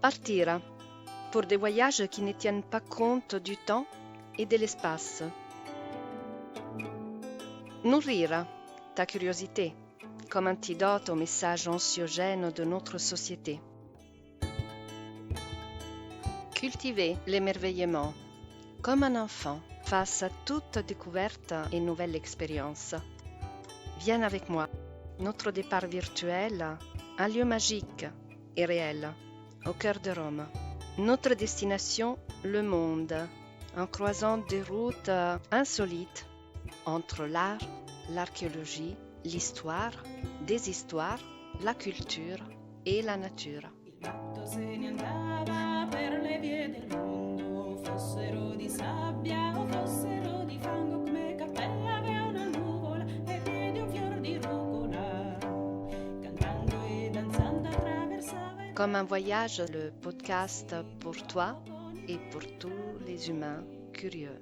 Partir pour des voyages qui ne tiennent pas compte du temps et de l'espace. Nourrir ta curiosité comme antidote aux messages anxiogènes de notre société. Cultiver l'émerveillement comme un enfant face à toute découverte et nouvelle expérience. Viens avec moi. Notre départ virtuel, un lieu magique et réel, au cœur de Rome. Notre destination, le monde, en croisant des routes insolites entre l'art, l'archéologie, l'histoire, des histoires, la culture et la nature. Il gatto se ne andava per le vie del mondo, fossero di sabbia o fossero di fango, come cappella aveva una nuvola e piedi un fior di rucola, cantando e danzando attraversava. Comme un voyage, le podcast pour toi et pour tous les humains curieux.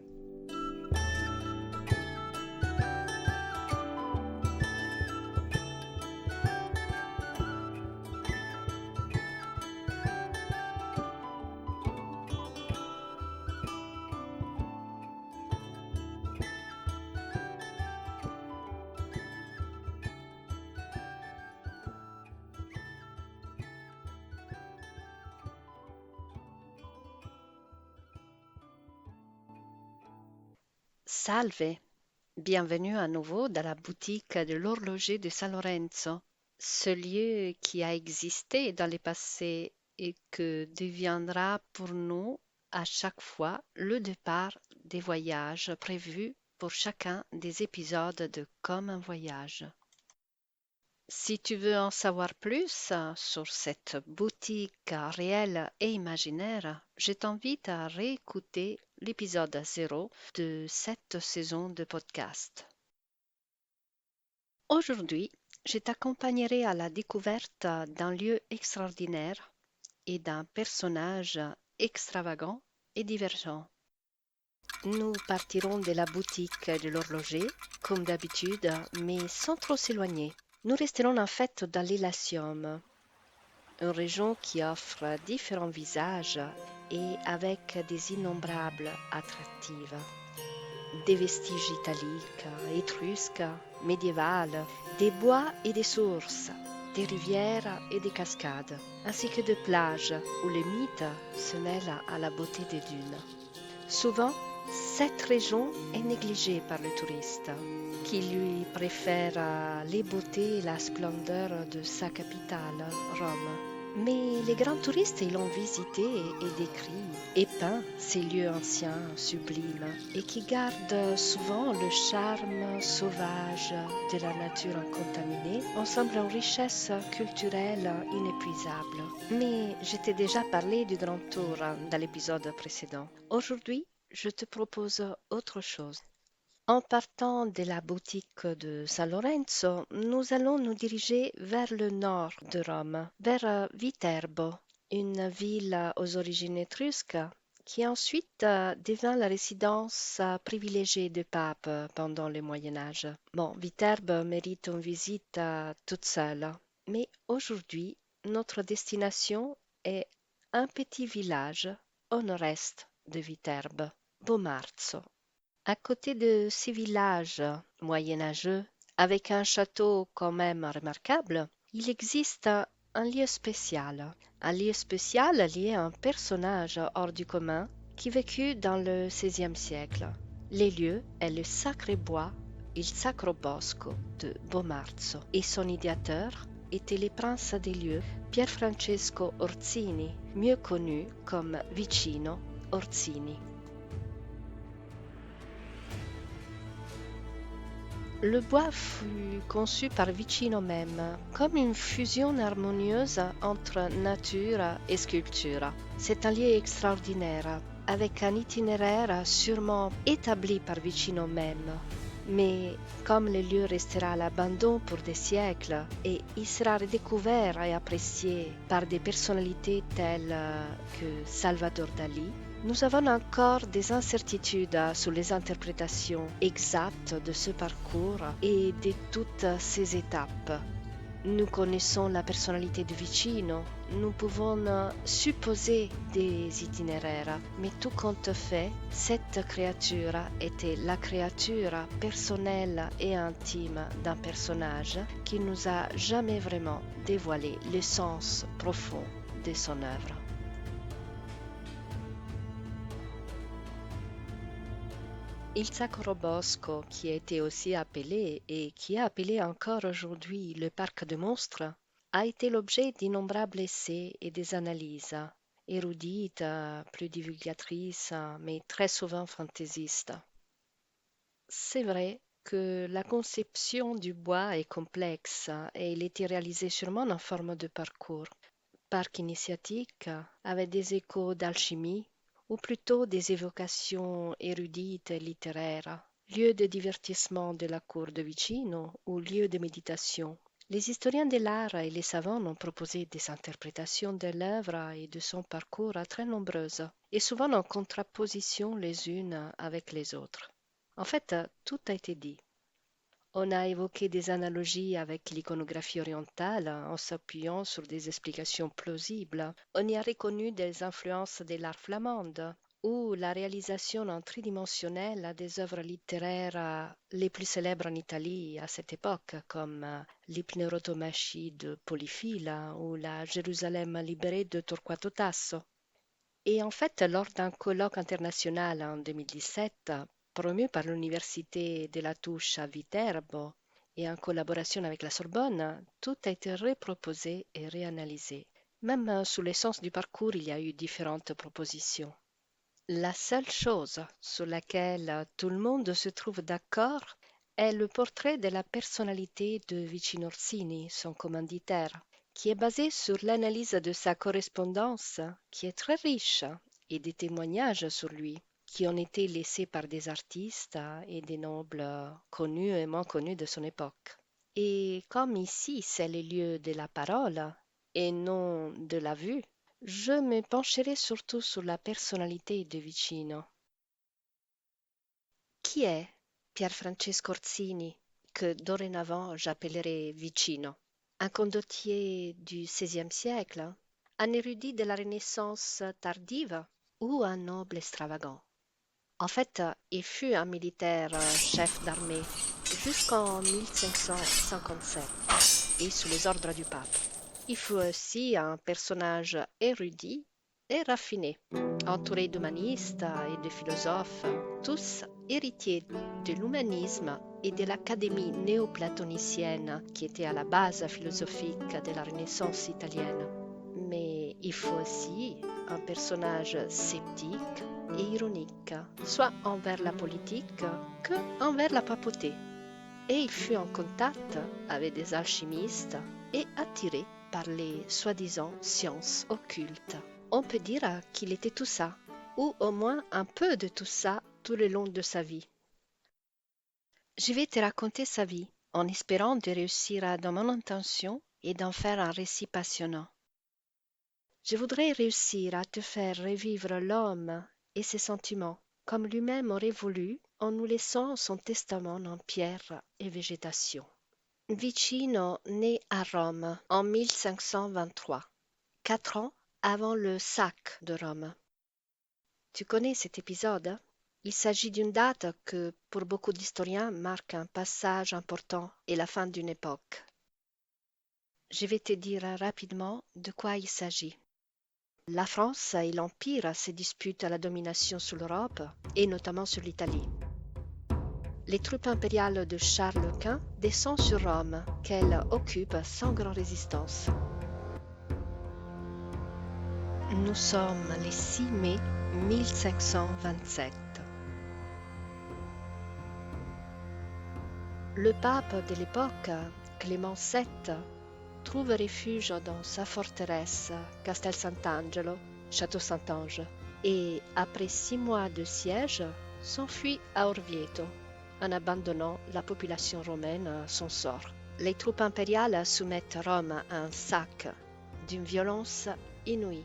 Salve, bienvenue à nouveau dans la boutique de l'horloger de San Lorenzo, ce lieu qui a existé dans le passé et que deviendra pour nous à chaque fois le départ des voyages prévus pour chacun des épisodes de Comme un voyage. Si tu veux en savoir plus sur cette boutique réelle et imaginaire, je t'invite à réécouter l'épisode 0 de cette saison de podcast. Aujourd'hui, je t'accompagnerai à la découverte d'un lieu extraordinaire et d'un personnage extravagant et divergent. Nous partirons de la boutique de l'horloger, comme d'habitude, mais sans trop s'éloigner. Nous resterons en fait dans l'Élastium, une région qui offre différents visages et avec des innombrables attractives. Des vestiges italiques, étrusques, médiévales, des bois et des sources, des rivières et des cascades, ainsi que de plages où le mythe se mêle à la beauté des dunes. Souvent, cette région est négligée par les touristes, qui lui préfèrent les beautés et la splendeur de sa capitale, Rome. Mais les grands touristes y l'ont visité et décrit et peint ces lieux anciens, sublimes, et qui gardent souvent le charme sauvage de la nature incontaminée, ensemble en richesse culturelle inépuisable. Mais je t'ai déjà parlé du Grand Tour dans l'épisode précédent. Aujourd'hui, je te propose autre chose. En partant de la boutique de San Lorenzo, nous allons nous diriger vers le nord de Rome, vers Viterbo, une ville aux origines étrusques qui ensuite devint la résidence privilégiée du pape pendant le Moyen Âge. Bon, Viterbo mérite une visite toute seule, mais aujourd'hui, notre destination est un petit village au nord-est de Viterbo, Bomarzo. À côté de ces villages moyenâgeux, avec un château quand même remarquable, il existe un lieu spécial lié à un personnage hors du commun qui vécut dans le XVIe siècle. Le lieu est le Sacré Bois, il Sacro Bosco de Bomarzo, et son idéateur était le prince des lieux Pier Francesco Orsini, mieux connu comme Vicino Orsini. Le bois fut conçu par Vicino même, comme une fusion harmonieuse entre nature et sculpture. C'est un lieu extraordinaire, avec un itinéraire sûrement établi par Vicino même. Mais comme le lieu restera à l'abandon pour des siècles et il sera redécouvert et apprécié par des personnalités telles que Salvador Dali, nous avons encore des incertitudes sur les interprétations exactes de ce parcours et de toutes ces étapes. Nous connaissons la personnalité de Vicino, nous pouvons supposer des itinéraires, mais tout compte fait, cette créature était la créature personnelle et intime d'un personnage qui nous a jamais vraiment dévoilé le sens profond de son œuvre. Il Sacro Bosco, qui a été aussi appelé et qui est appelé encore aujourd'hui le parc de monstres, a été l'objet d'innombrables essais et des analyses, érudites, plus divulgatrices, mais très souvent fantaisistes. C'est vrai que la conception du bois est complexe et il était réalisé sûrement en forme de parcours. Parc initiatique avec des échos d'alchimie ou plutôt des évocations érudites et littéraires, lieu de divertissement de la cour de Vicino ou lieu de méditation. Les historiens de l'art et les savants ont proposé des interprétations de l'œuvre et de son parcours très nombreuses, et souvent en contraposition les unes avec les autres. En fait, tout a été dit. On a évoqué des analogies avec l'iconographie orientale en s'appuyant sur des explications plausibles. On y a reconnu des influences de l'art flamande ou la réalisation en tridimensionnel des œuvres littéraires les plus célèbres en Italie à cette époque, comme l'Hypnerotomachie de Polyphile ou la Jérusalem libérée de Torquato Tasso. Et en fait, lors d'un colloque international en 2017, promu par l'Université de la Touche à Viterbo et en collaboration avec la Sorbonne, tout a été reproposé et réanalysé. Même sous l'essence du parcours, il y a eu différentes propositions. La seule chose sur laquelle tout le monde se trouve d'accord est le portrait de la personnalité de Vicino Orsini, son commanditaire, qui est basé sur l'analyse de sa correspondance, qui est très riche, et des témoignages sur lui, qui ont été laissés par des artistes et des nobles connus et moins connus de son époque. Et comme ici c'est le lieu de la parole et non de la vue, je me pencherai surtout sur la personnalité de Vicino. Qui est Pier Francesco Orsini, que dorénavant j'appellerai Vicino? Un condottier du XVIe siècle, un érudit de la Renaissance tardive ou un noble extravagant? En fait, il fut un militaire chef d'armée jusqu'en 1557 et sous les ordres du pape. Il fut aussi un personnage érudit et raffiné, entouré d'humanistes et de philosophes, tous héritiers de l'humanisme et de l'académie néoplatonicienne qui était à la base philosophique de la Renaissance italienne. Mais il faut aussi un personnage sceptique et ironique, soit envers la politique que envers la papauté. Et il fut en contact avec des alchimistes et attiré par les soi-disant sciences occultes. On peut dire qu'il était tout ça, ou au moins un peu de tout ça tout le long de sa vie. Je vais te raconter sa vie, en espérant de réussir dans mon intention et d'en faire un récit passionnant. Je voudrais réussir à te faire revivre l'homme et ses sentiments, comme lui-même aurait voulu, en nous laissant son testament en pierre et végétation. Vicino naît à Rome en 1523, 4 ans avant le sac de Rome. Tu connais cet épisode? Il s'agit d'une date que, pour beaucoup d'historiens, marque un passage important et la fin d'une époque. Je vais te dire rapidement de quoi il s'agit. La France et l'Empire se disputent la domination sur l'Europe et notamment sur l'Italie. Les troupes impériales de Charles Quint descendent sur Rome, qu'elle occupe sans grande résistance. Nous sommes le 6 mai 1527. Le pape de l'époque, Clément VII, trouve refuge dans sa forteresse Castel Sant'Angelo, Château Saint-Ange, et après 6 mois de siège, s'enfuit à Orvieto, en abandonnant la population romaine à son sort. Les troupes impériales soumettent Rome à un sac d'une violence inouïe,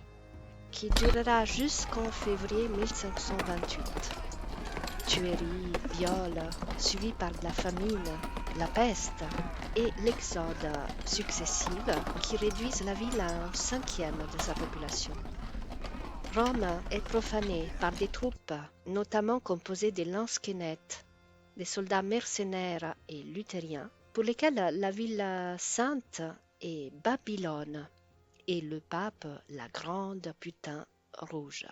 qui durera jusqu'en février 1528. Tueries, viols, suivis par de la famine, la peste, et l'exode successif qui réduisent la ville à un cinquième de sa population. Rome est profanée par des troupes, notamment composées des lansquenettes, des soldats mercenaires et luthériens, pour lesquels la ville sainte est Babylone et le pape la grande putain rouge.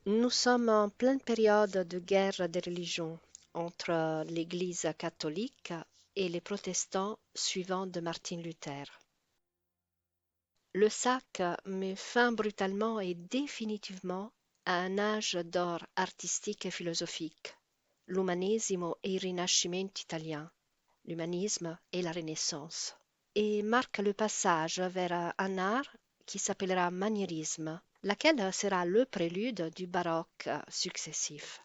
Nous sommes en pleine période de guerre des religions entre l'Église catholique et les protestants suivants de Martin Luther. Le sac met fin brutalement et définitivement à un âge d'or artistique et philosophique, l'umanesimo e il Rinascimento italien, l'humanisme et la Renaissance, et marque le passage vers un art qui s'appellera maniérisme, laquelle sera le prélude du baroque successif.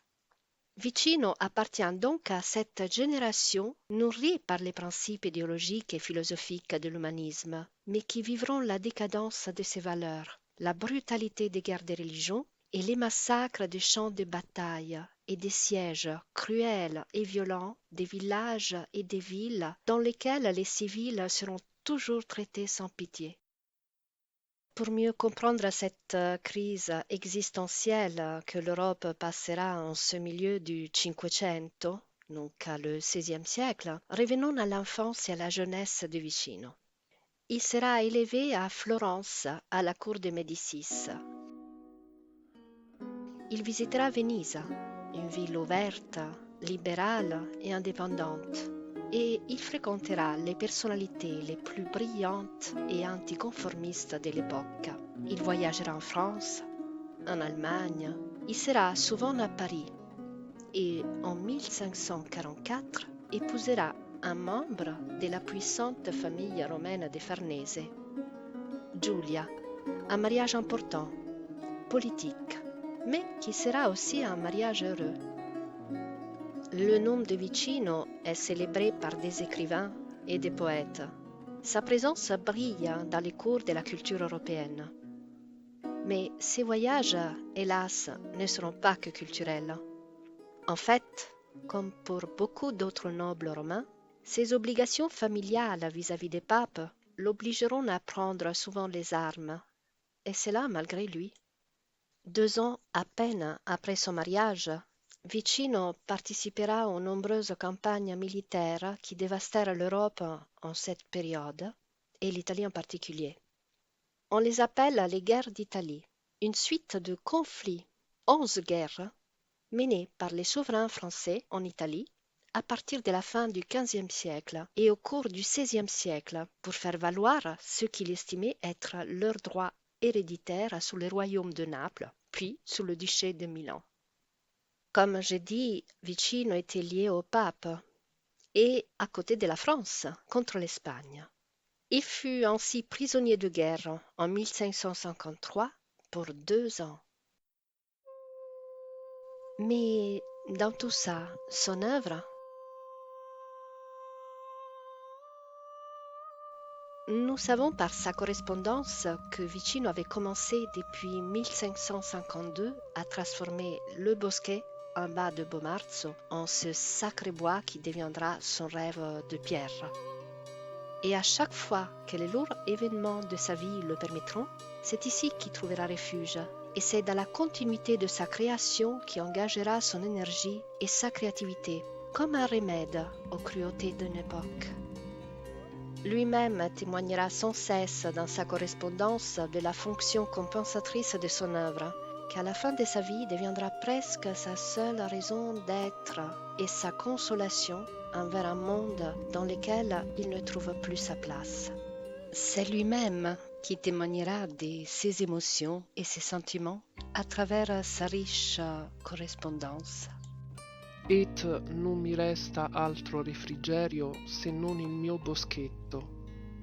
Vicino appartient donc à cette génération nourrie par les principes idéologiques et philosophiques de l'humanisme, mais qui vivront la décadence de ses valeurs, la brutalité des guerres des religions et les massacres des champs de bataille et des sièges cruels et violents des villages et des villes dans lesquels les civils seront toujours traités sans pitié. Pour mieux comprendre cette crise existentielle que l'Europe passera en ce milieu du Cinquecento, donc le XVIe siècle, revenons à l'enfance et à la jeunesse de Vicino. Il sera élevé à Florence, à la cour de Médicis. Il visitera Venise, une ville ouverte, libérale et indépendante, et il fréquentera les personnalités les plus brillantes et anticonformistes de l'époque. Il voyagera en France, en Allemagne, il sera souvent à Paris et en 1544 épousera un membre de la puissante famille romaine des Farnese, Giulia, un mariage important, politique, mais qui sera aussi un mariage heureux. Le nom de Vicino est célébré par des écrivains et des poètes. Sa présence brille dans les cours de la culture européenne. Mais ces voyages, hélas, ne seront pas que culturels. En fait, comme pour beaucoup d'autres nobles romains, ses obligations familiales vis-à-vis des papes l'obligeront à prendre souvent les armes, et cela malgré lui. 2 ans à peine après son mariage, Vicino participera aux nombreuses campagnes militaires qui dévastèrent l'Europe en cette période, et l'Italie en particulier. On les appelle les guerres d'Italie, une suite de conflits, 11 guerres, menées par les souverains français en Italie à partir de la fin du XVe siècle et au cours du XVIe siècle pour faire valoir ce qu'il estimait être leur droit héréditaire sous le royaume de Naples, puis sous le duché de Milan. Comme j'ai dit, Vicino était lié au pape et à côté de la France contre l'Espagne. Il fut ainsi prisonnier de guerre en 1553 pour 2 ans. Mais dans tout ça, son œuvre, nous savons par sa correspondance que Vicino avait commencé depuis 1552 à transformer le bosquet en bas de Bomarzo en ce sacré bois qui deviendra son rêve de pierre. Et à chaque fois que les lourds événements de sa vie le permettront, c'est ici qu'il trouvera refuge. Et c'est dans la continuité de sa création qui engagera son énergie et sa créativité, comme un remède aux cruautés d'une époque. Lui-même témoignera sans cesse dans sa correspondance de la fonction compensatrice de son œuvre, qu'à la fin de sa vie deviendra presque sa seule raison d'être et sa consolation envers un monde dans lequel il ne trouve plus sa place. C'est lui-même qui témoignera de ses émotions et ses sentiments à travers sa riche correspondance. Et non mi resta altro refrigerio se non il mio boschetto,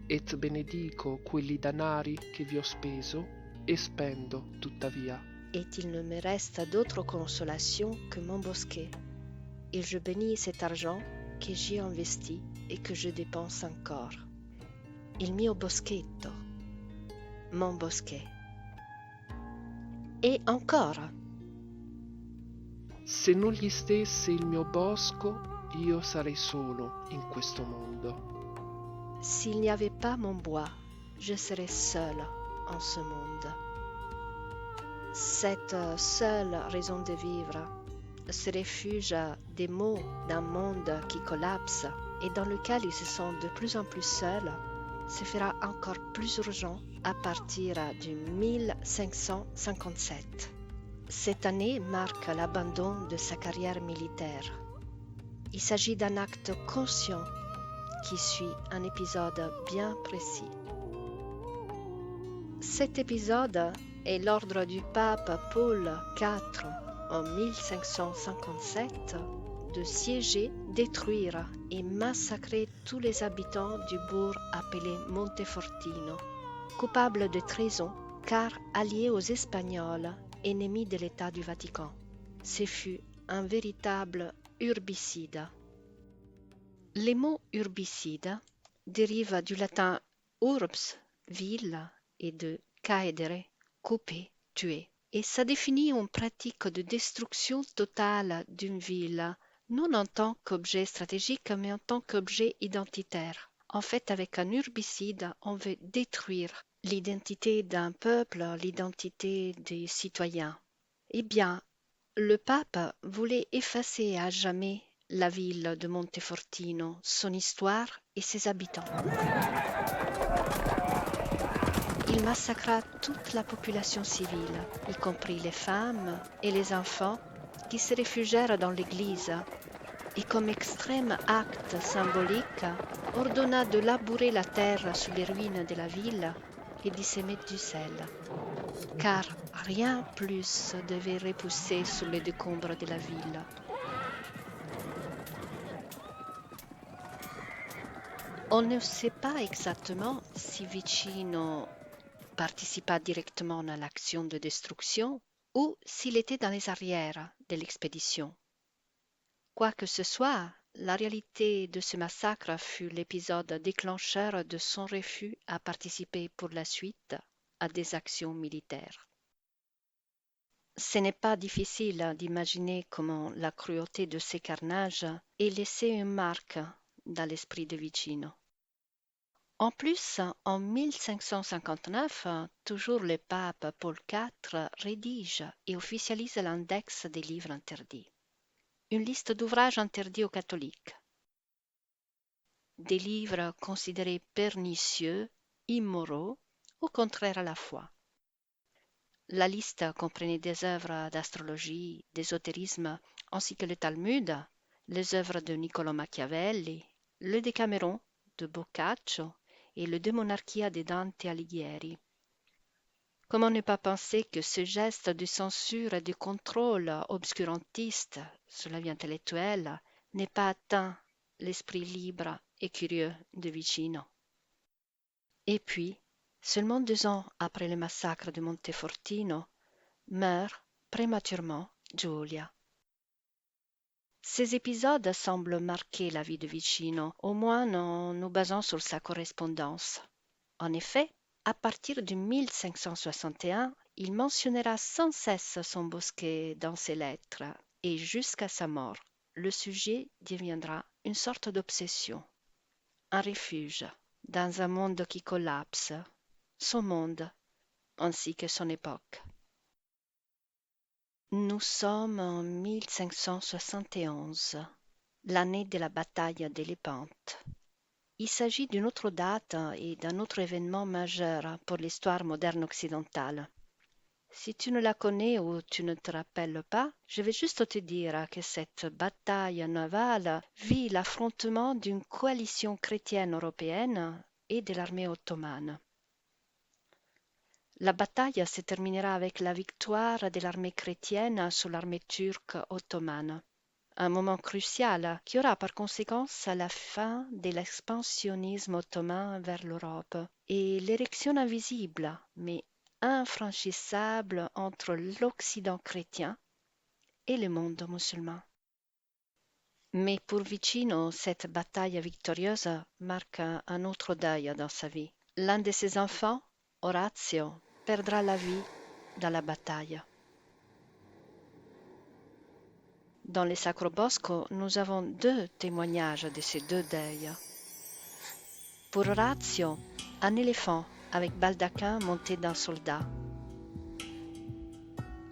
et benedico quelli danari che vi ho speso e spendo tuttavia. Et il ne me reste d'autre consolation que mon bosquet, et je bénis cet argent que j'y investi et que je dépense encore. Il mio boschetto, mon bosquet. Et encore. Se non gli stesse il mio bosco, io sarei solo in questo mondo. S'il n'y avait pas mon bois, je serais seule en ce monde. Cette seule raison de vivre, ce refuge des mots d'un monde qui collapse et dans lequel ils se sentent de plus en plus seuls, se fera encore plus urgent à partir de 1557. Cette année marque l'abandon de sa carrière militaire. Il s'agit d'un acte conscient qui suit un épisode bien précis. Cet épisode est l'ordre du pape Paul IV en 1557 de siéger, détruire et massacrer tous les habitants du bourg appelé Montefortino, coupable de trahison car allié aux Espagnols, ennemis de l'État du Vatican. Ce fut un véritable urbicide. Les mots urbicide dérivent du latin urbs, ville, et de caedere, couper, tuer. Et ça définit une pratique de destruction totale d'une ville, non en tant qu'objet stratégique, mais en tant qu'objet identitaire. En fait, avec un urbicide, on veut détruire l'identité d'un peuple, l'identité des citoyens. Eh bien, le pape voulait effacer à jamais la ville de Montefortino, son histoire et ses habitants. Il massacra toute la population civile, y compris les femmes et les enfants qui se réfugièrent dans l'église, et comme extrême acte symbolique, ordonna de labourer la terre sous les ruines de la ville et d'y semer du sel, car rien plus devait repousser sous les décombres de la ville. On ne sait pas exactement si Vicino participa directement à l'action de destruction ou s'il était dans les arrières de l'expédition. Quoi que ce soit, la réalité de ce massacre fut l'épisode déclencheur de son refus à participer pour la suite à des actions militaires. Ce n'est pas difficile d'imaginer comment la cruauté de ces carnages ait laissé une marque dans l'esprit de Vicino. En plus, en 1559, toujours le pape Paul IV rédige et officialise l'index des livres interdits, une liste d'ouvrages interdits aux catholiques, des livres considérés pernicieux, immoraux, ou contraires à la foi. La liste comprenait des œuvres d'astrologie, d'ésotérisme, ainsi que le Talmud, les œuvres de Niccolò Machiavelli, le Décameron de Boccaccio et le De Monarchia de Dante Alighieri. Comment ne pas penser que ce geste de censure et de contrôle obscurantiste sur la vie intellectuelle n'ait pas atteint l'esprit libre et curieux de Vicino. Et puis, seulement 2 ans après le massacre de Montefortino, meurt prématurément Giulia. Ces épisodes semblent marquer la vie de Vicino, au moins en nous basant sur sa correspondance. En effet, à partir de 1561, il mentionnera sans cesse son bosquet dans ses lettres, et jusqu'à sa mort, le sujet deviendra une sorte d'obsession, un refuge dans un monde qui collapse, son monde ainsi que son époque. Nous sommes en 1571, l'année de la bataille d'Élépinte. Il s'agit d'une autre date et d'un autre événement majeur pour l'histoire moderne occidentale. Si tu ne la connais ou tu ne te rappelles pas, je vais juste te dire que cette bataille navale vit l'affrontement d'une coalition chrétienne européenne et de l'armée ottomane. La bataille se terminera avec la victoire de l'armée chrétienne sur l'armée turque ottomane. Un moment crucial qui aura par conséquence la fin de l'expansionnisme ottoman vers l'Europe et l'érection invisible mais infranchissable entre l'Occident chrétien et le monde musulman. Mais pour Vicino, cette bataille victorieuse marque un autre deuil dans sa vie. L'un de ses enfants, Orazio, perdra la vie dans la bataille. Dans les Sacro Bosco, nous avons 2 témoignages de ces 2 deuils. Pour Orazio, un éléphant avec baldaquin monté d'un soldat.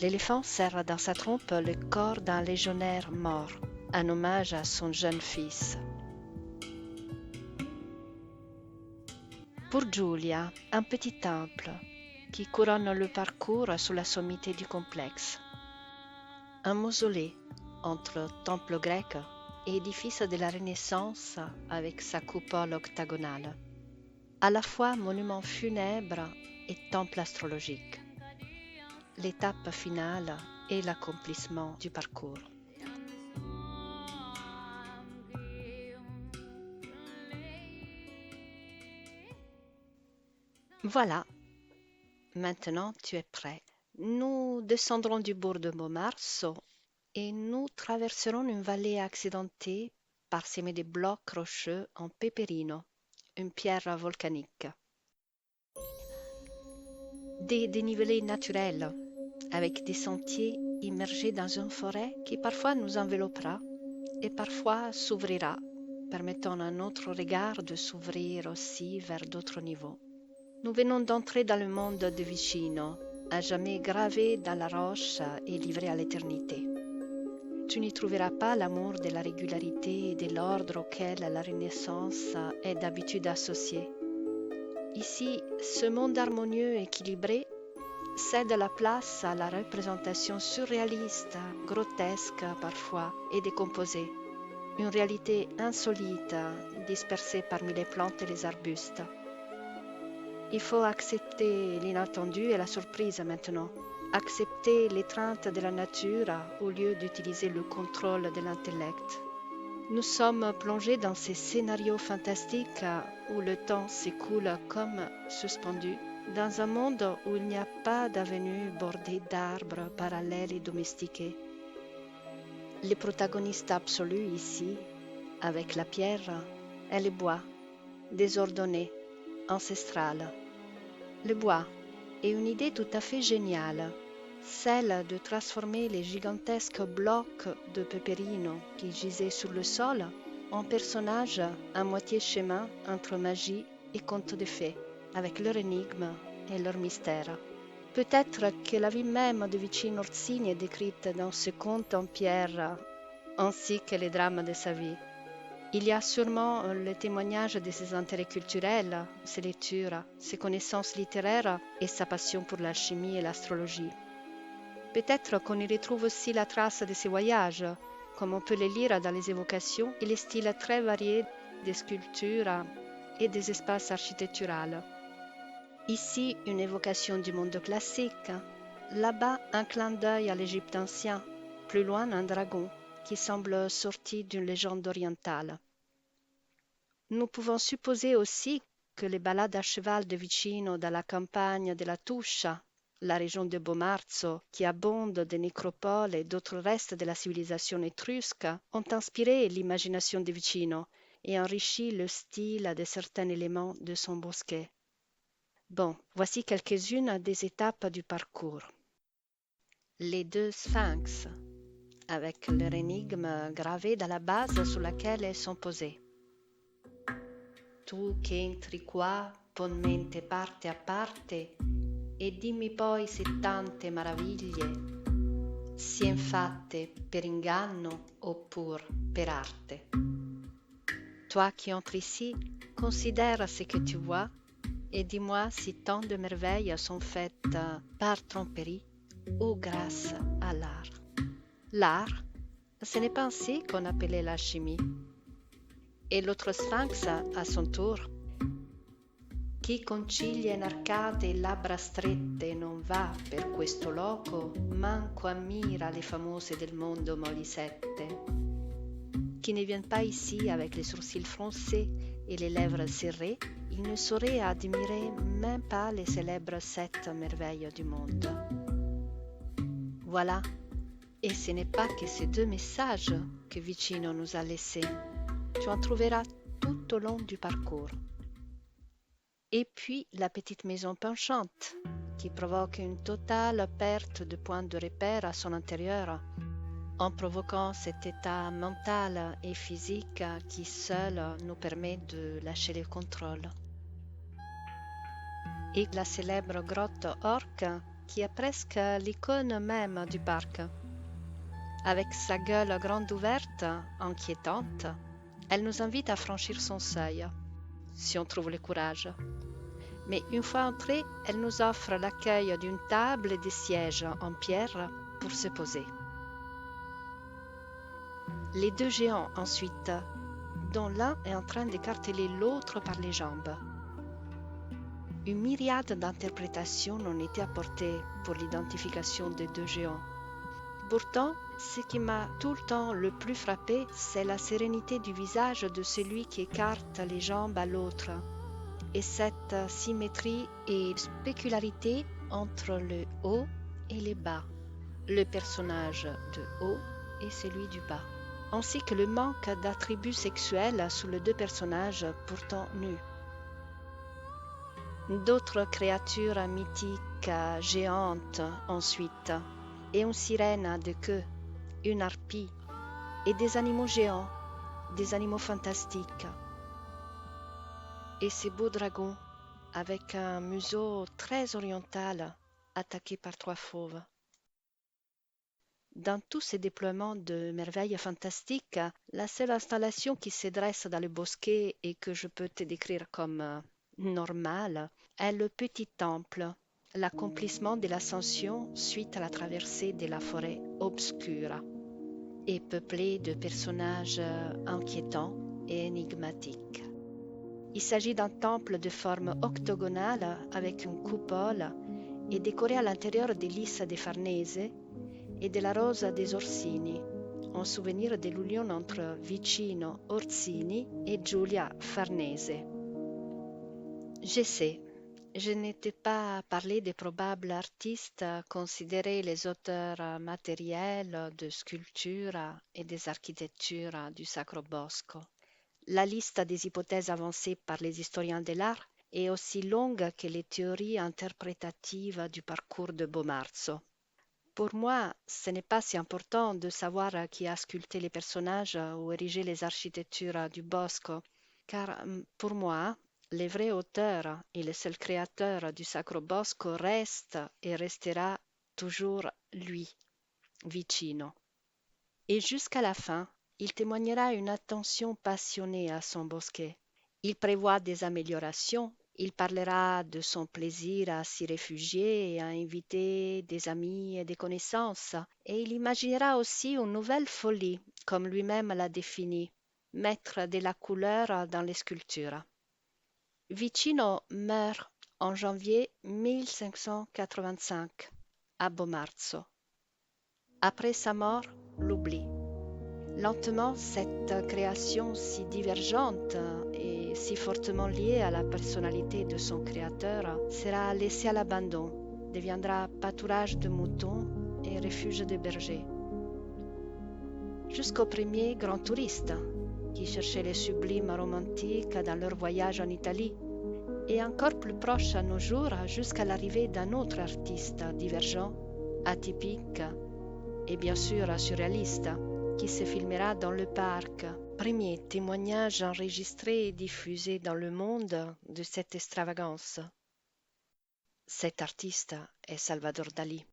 L'éléphant serre dans sa trompe le corps d'un légionnaire mort, un hommage à son jeune fils. Pour Giulia, un petit temple qui couronne le parcours sous la sommité du complexe. Un mausolée entre temple grec et édifice de la Renaissance avec sa coupole octagonale. À la fois monument funèbre et temple astrologique. L'étape finale est l'accomplissement du parcours. Voilà, maintenant tu es prêt. Nous descendrons du bourg de Bomarzo et nous traverserons une vallée accidentée parsemée de blocs rocheux en peperino, une pierre volcanique. Des dénivelés naturels avec des sentiers immergés dans une forêt qui parfois nous enveloppera et parfois s'ouvrira, permettant à notre regard de s'ouvrir aussi vers d'autres niveaux. Nous venons d'entrer dans le monde de Vicino, à jamais gravé dans la roche et livré à l'éternité. Tu n'y trouveras pas l'amour de la régularité et de l'ordre auquel la Renaissance est d'habitude associée. Ici, ce monde harmonieux et équilibré cède la place à la représentation surréaliste, grotesque parfois et décomposée. Une réalité insolite dispersée parmi les plantes et les arbustes. Il faut accepter l'inattendu et la surprise maintenant. Accepter l'étreinte de la nature au lieu d'utiliser le contrôle de l'intellect. Nous sommes plongés dans ces scénarios fantastiques où le temps s'écoule comme suspendu, dans un monde où il n'y a pas d'avenue bordée d'arbres parallèles et domestiqués. Les protagonistes absolus ici, avec la pierre, est le bois, désordonné, ancestral. Le bois est une idée tout à fait géniale, celle de transformer les gigantesques blocs de peperino qui gisaient sur le sol en personnages à moitié chemin entre magie et contes de fées, avec leur énigme et leur mystère. Peut-être que la vie même de Vicino Orsini est décrite dans ce conte en pierre, ainsi que les drames de sa vie. Il y a sûrement le témoignage de ses intérêts culturels, ses lectures, ses connaissances littéraires et sa passion pour l'alchimie et l'astrologie. Peut-être qu'on y retrouve aussi la trace de ses voyages, comme on peut les lire dans les évocations et les styles très variés des sculptures et des espaces architecturaux. Ici, une évocation du monde classique, là-bas un clin d'œil à l'Égypte ancien, plus loin un dragon qui semble sorti d'une légende orientale. Nous pouvons supposer aussi que les balades à cheval de Vicino dans la campagne de la Tuscia, la région de Bomarzo, qui abonde de nécropoles et d'autres restes de la civilisation étrusque, ont inspiré l'imagination de Vicino et enrichi le style de certains éléments de son bosquet. Bon, voici quelques-unes des étapes du parcours. Les deux sphinx, avec leur énigme gravée dans la base sur laquelle elles sont posées. Tu che entri qua, pon mente parte a parte, e dimmi poi se tante maraviglie sien fatte per inganno oppur per arte. Toi qui entres ici, considère ce que tu vois et dis-moi si tant de merveilles sont faites par tromperie ou grâce à l'art. L'art, ce n'est pas ainsi qu'on appelait l'alchimie. E l'altro sphinx a son tour. Chi concilia in arcate e labbra strette non va per questo loco, manco ammira le famose del mondo molisette. Qui ne viennent pas ici avec les sourcils froncés et les lèvres serrées, ils ne sauraient admirer même pas les célèbres 7 merveilles du monde. Voilà, et ce n'est pas que ces 2 messages que Vicino nous a laissés. Tu en trouveras tout au long du parcours. Et puis la petite maison penchante, qui provoque une totale perte de points de repère à son intérieur. en provoquant cet état mental et physique qui seul nous permet de lâcher le contrôle. Et la célèbre grotte Orque, qui est presque l'icône même du parc. Avec sa gueule grande ouverte, inquiétante, elle nous invite à franchir son seuil, si on trouve le courage. Mais une fois entrée, elle nous offre l'accueil d'une table et des sièges en pierre pour se poser. Les deux géants ensuite, dont l'un est en train d'écarteler l'autre par les jambes. Une myriade d'interprétations ont été apportées pour l'identification des deux géants. Pourtant, ce qui m'a tout le temps le plus frappé, c'est la sérénité du visage de celui qui écarte les jambes à l'autre, et cette symétrie et spécularité entre le haut et le bas, le personnage de haut et celui du bas, ainsi que le manque d'attributs sexuels sous les deux personnages pourtant nus. D'autres créatures mythiques géantes ensuite, et une sirène de queue, une harpie, et des animaux géants, des animaux fantastiques. Et ces beaux dragons, avec un museau très oriental, attaqué par 3 fauves. Dans tous ces déploiements de merveilles fantastiques, la seule installation qui se dresse dans le bosquet et que je peux te décrire comme normale est le petit temple, l'accomplissement de l'ascension suite à la traversée de la forêt obscure et peuplée de personnages inquiétants et énigmatiques. Il s'agit d'un temple de forme octogonale avec une coupole et décoré à l'intérieur des lys de Farnese et de la rosa des Orsini, en souvenir de l'union entre Vicino Orsini et Giulia Farnese. Je sais, je n'étais pas parlé des probables artistes considérés les auteurs matériels de sculptures et des architectures du Sacro Bosco. La liste des hypothèses avancées par les historiens de l'art est aussi longue que les théories interprétatives du parcours de Bomarzo. Pour moi, ce n'est pas si important de savoir qui a sculpté les personnages ou érigé les architectures du Bosco, car pour moi, le vrai auteur et le seul créateur du Sacro Bosco reste et restera toujours lui, Vicino. Et jusqu'à la fin, il témoignera une attention passionnée à son bosquet. Il prévoit des améliorations, il parlera de son plaisir à s'y réfugier et à inviter des amis et des connaissances, et il imaginera aussi une nouvelle folie, comme lui-même l'a définie, mettre de la couleur dans les sculptures. Vicino meurt en janvier 1585 à Bomarzo. Après sa mort, l'oubli. Lentement, cette création si divergente et si fortement liée à la personnalité de son créateur sera laissée à l'abandon, deviendra pâturage de moutons et refuge de bergers. Jusqu'aux premiers grands touristes qui cherchaient le sublime romantique dans leur voyage en Italie, et encore plus proche à nos jours jusqu'à l'arrivée d'un autre artiste divergent, atypique et bien sûr surréaliste, qui se filmera dans le parc. Premier témoignage enregistré et diffusé dans le monde de cette extravagance. Cet artiste est Salvador Dalí.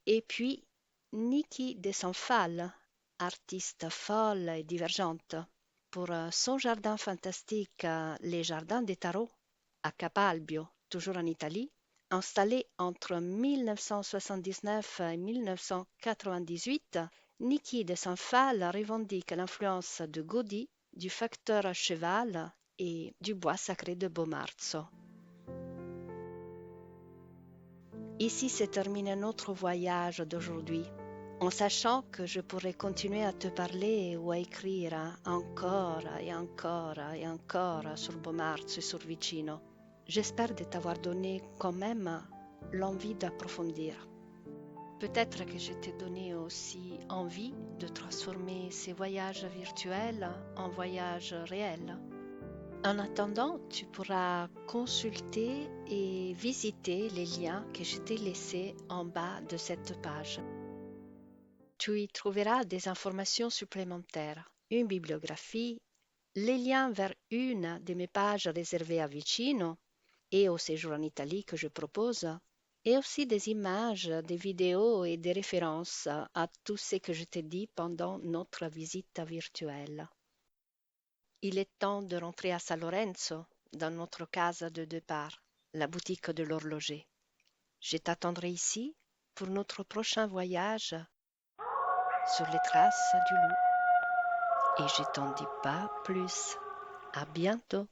Et puis, Niki de Sanfal, artiste folle et divergente, pour son jardin fantastique Les Jardins des Tarots, à Capalbio, toujours en Italie, installé entre 1979 et 1998, Niki de Sanfal revendique l'influence de Gaudí, du facteur cheval et du bois sacré de Bomarzo. Ici se termine notre voyage d'aujourd'hui, en sachant que je pourrais continuer à te parler ou à écrire encore et encore et encore sur Bomarzo et sur Vicino. J'espère de t'avoir donné quand même l'envie d'approfondir. Peut-être que je t'ai donné aussi envie de transformer ces voyages virtuels en voyages réels. En attendant, tu pourras consulter et visiter les liens que je t'ai laissés en bas de cette page. Tu y trouveras des informations supplémentaires, une bibliographie, les liens vers une de mes pages réservées à Vicino et au séjour en Italie que je propose, et aussi des images, des vidéos et des références à tout ce que je t'ai dit pendant notre visite virtuelle. Il est temps de rentrer à San Lorenzo, dans notre casa de départ, la boutique de l'horloger. Je t'attendrai ici pour notre prochain voyage sur les traces du loup. Et je t'en dis pas plus. À bientôt.